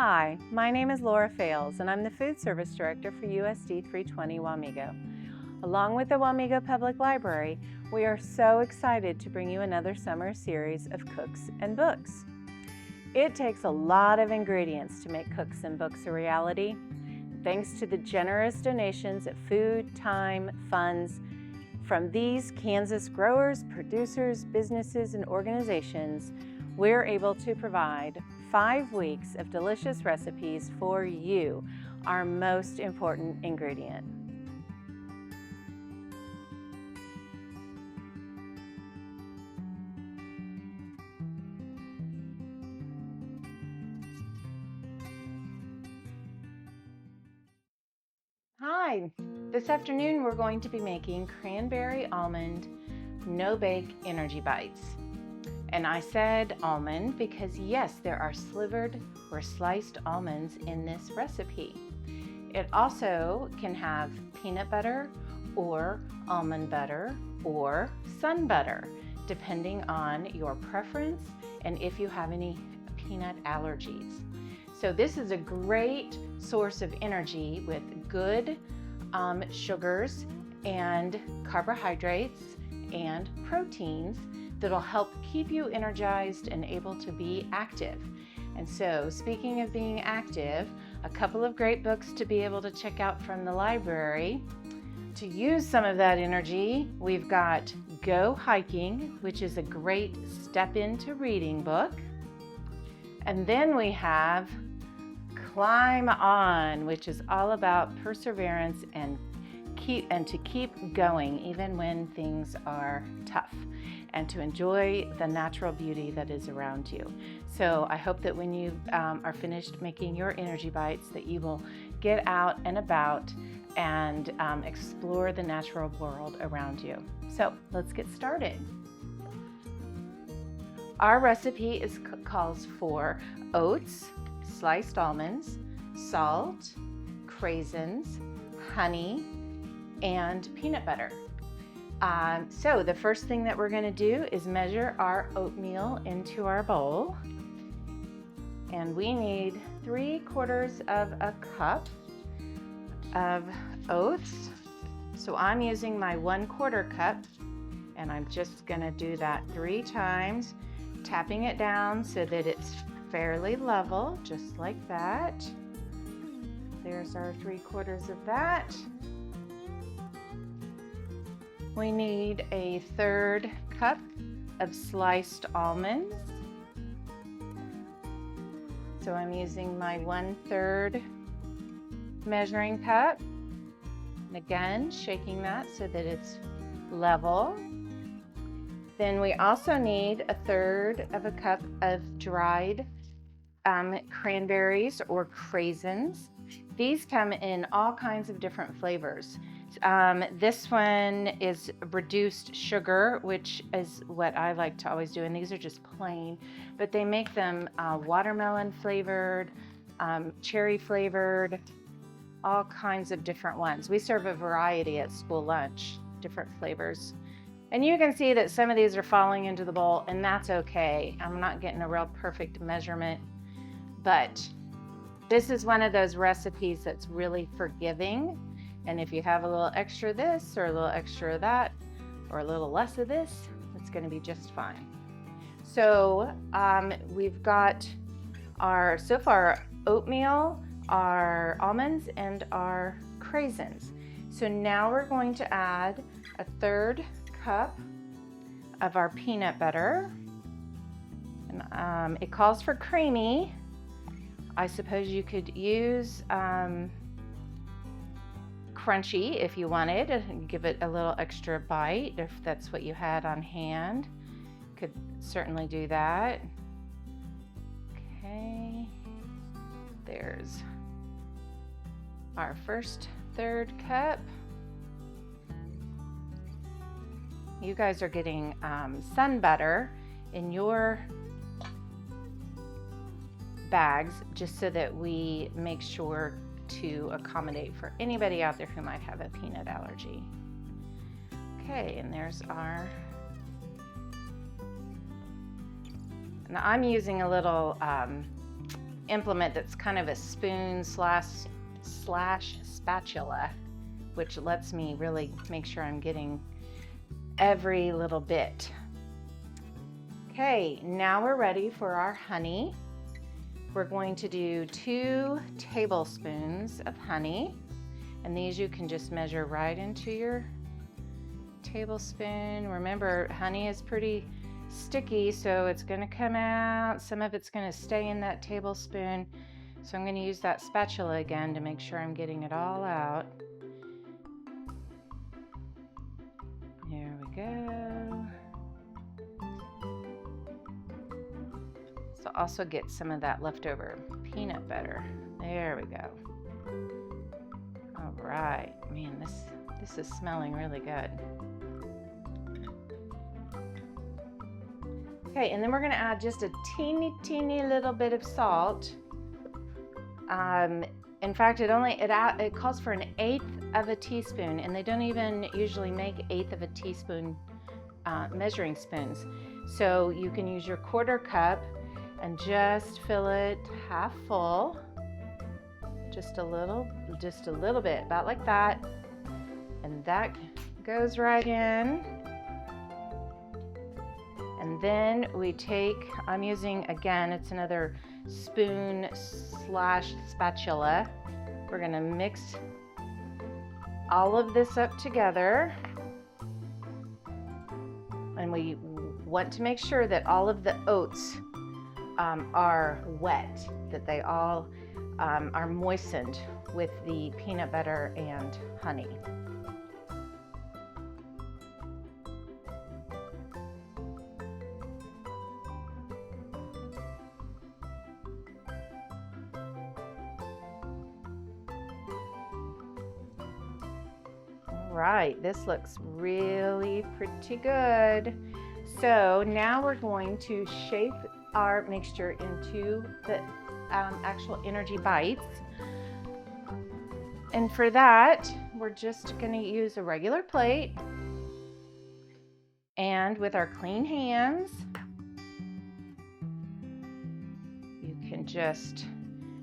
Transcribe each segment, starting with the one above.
Hi, my name is Laura Fales, and I'm the Food Service Director for USD 320 Wamego. Along with the Wamego Public Library, we are so excited to bring you another summer series of Cooks and Books. It takes a lot of ingredients to make Cooks and Books a reality. Thanks to the generous donations of food, time, funds from these Kansas growers, producers, businesses, and organizations, we're able to provide 5 weeks of delicious recipes for you, our most important ingredient. Hi, this afternoon we're going to be making cranberry almond no-bake energy bites. And I said almond because yes, there are slivered or sliced almonds in this recipe. It also can have peanut butter or almond butter or sun butter, depending on your preference and if you have any peanut allergies. So this is a great source of energy with good sugars and carbohydrates and proteins that'll help keep you energized and able to be active. And so, speaking of being active, a couple of great books to be able to check out from the library. To use some of that energy, we've got Go Hiking, which is a great step into reading book. And then we have Climb On, which is all about perseverance and to keep going even when things are tough, and to enjoy the natural beauty that is around you. So I hope that when you are finished making your energy bites, that you will get out and about and explore the natural world around you. So let's get started. Our recipe calls for oats, sliced almonds, salt, craisins, honey, and peanut butter. So the first thing that we're going to do is measure our oatmeal into our bowl. And we need 3/4 of a cup of oats. So I'm using my 1/4 cup, and I'm just going to do that 3 times, tapping it down so that it's fairly level, just like that. There's our 3/4 of that. We need a 1/3 cup of sliced almonds. So I'm using my 1/3 measuring cup. And again, shaking that so that it's level. Then we also need a 1/3 of a cup of dried cranberries or craisins. These come in all kinds of different flavors. This one is reduced sugar, which is what I like to always do, and these are just plain, but they make them watermelon flavored, cherry flavored, all kinds of different ones. We serve a variety at school lunch, different flavors. And you can see that some of these are falling into the bowl, and that's okay. I'm not getting a real perfect measurement, but this is one of those recipes that's really forgiving. And if you have a little extra of this or a little extra of that or a little less of this, it's going to be just fine. So we've got our, so far, oatmeal, our almonds, and our craisins. So now we're going to add a 1/3 cup of our peanut butter. And it calls for creamy. I suppose you could use crunchy if you wanted, and give it a little extra bite if that's what you had on hand. Could certainly do that. Okay, there's our first 1/3 cup. You guys are getting sun butter in your bags just so that we make sure to accommodate for anybody out there who might have a peanut allergy. Okay, and there's our, and I'm using a little implement that's kind of a spoon slash spatula, which lets me really make sure I'm getting every little bit. Okay, now we're ready for our honey. We're going to do 2 tablespoons of honey, and these you can just measure right into your tablespoon. Remember, honey is pretty sticky, so it's going to come out. Some of it's going to stay in that tablespoon. So I'm going to use that spatula again to make sure I'm getting it all out. There we go. So also get some of that leftover peanut butter. There we go. All right, man, this is smelling really good. Okay, and then we're gonna add just a teeny little bit of salt. In fact, it calls for 1/8 of a teaspoon, and they don't even usually make 1/8 of a teaspoon measuring spoons. So you can use your 1/4 cup and just fill it half full. Just a little bit, about like that. And that goes right in. And then we take, I'm using, again, it's another spoon slash spatula. We're gonna mix all of this up together. And we want to make sure that all of the oats are wet, that they all are moistened with the peanut butter and honey. Right, this looks really pretty good. So now we're going to shape our mixture into the actual energy bites. And for that, we're just going to use a regular plate. And with our clean hands, you can just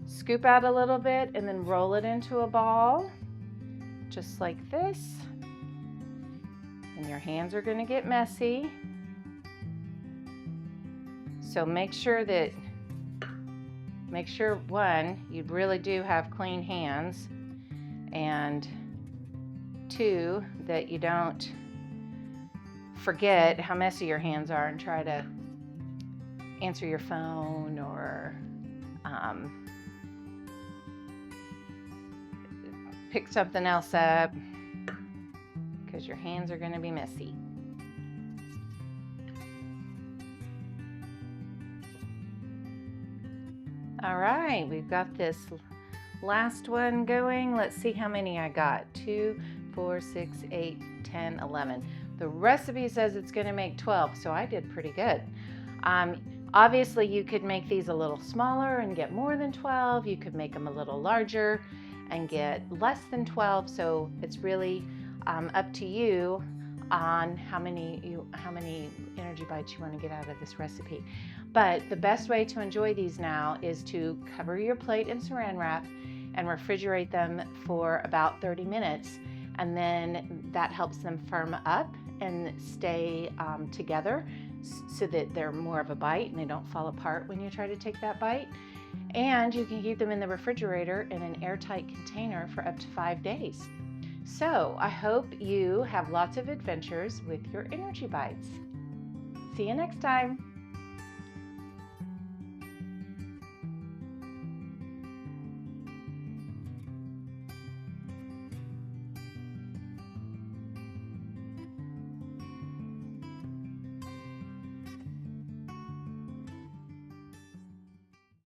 scoop out a little bit and then roll it into a ball, just like this. And your hands are going to get messy. So make sure, one, you really do have clean hands, and 2, that you don't forget how messy your hands are and try to answer your phone or pick something else up, because your hands are going to be messy. All right, we've got this last one going. Let's see how many I got. 2, 4, 6, 8, 10, 11. The recipe says it's going to make 12, so I did pretty good. Obviously, you could make these a little smaller and get more than 12. You could make them a little larger and get less than 12. So it's really up to you on how many energy bites you want to get out of this recipe. But the best way to enjoy these now is to cover your plate in saran wrap and refrigerate them for about 30 minutes. And then that helps them firm up and stay together so that they're more of a bite and they don't fall apart when you try to take that bite. And you can keep them in the refrigerator in an airtight container for up to 5 days. So I hope you have lots of adventures with your energy bites. See you next time.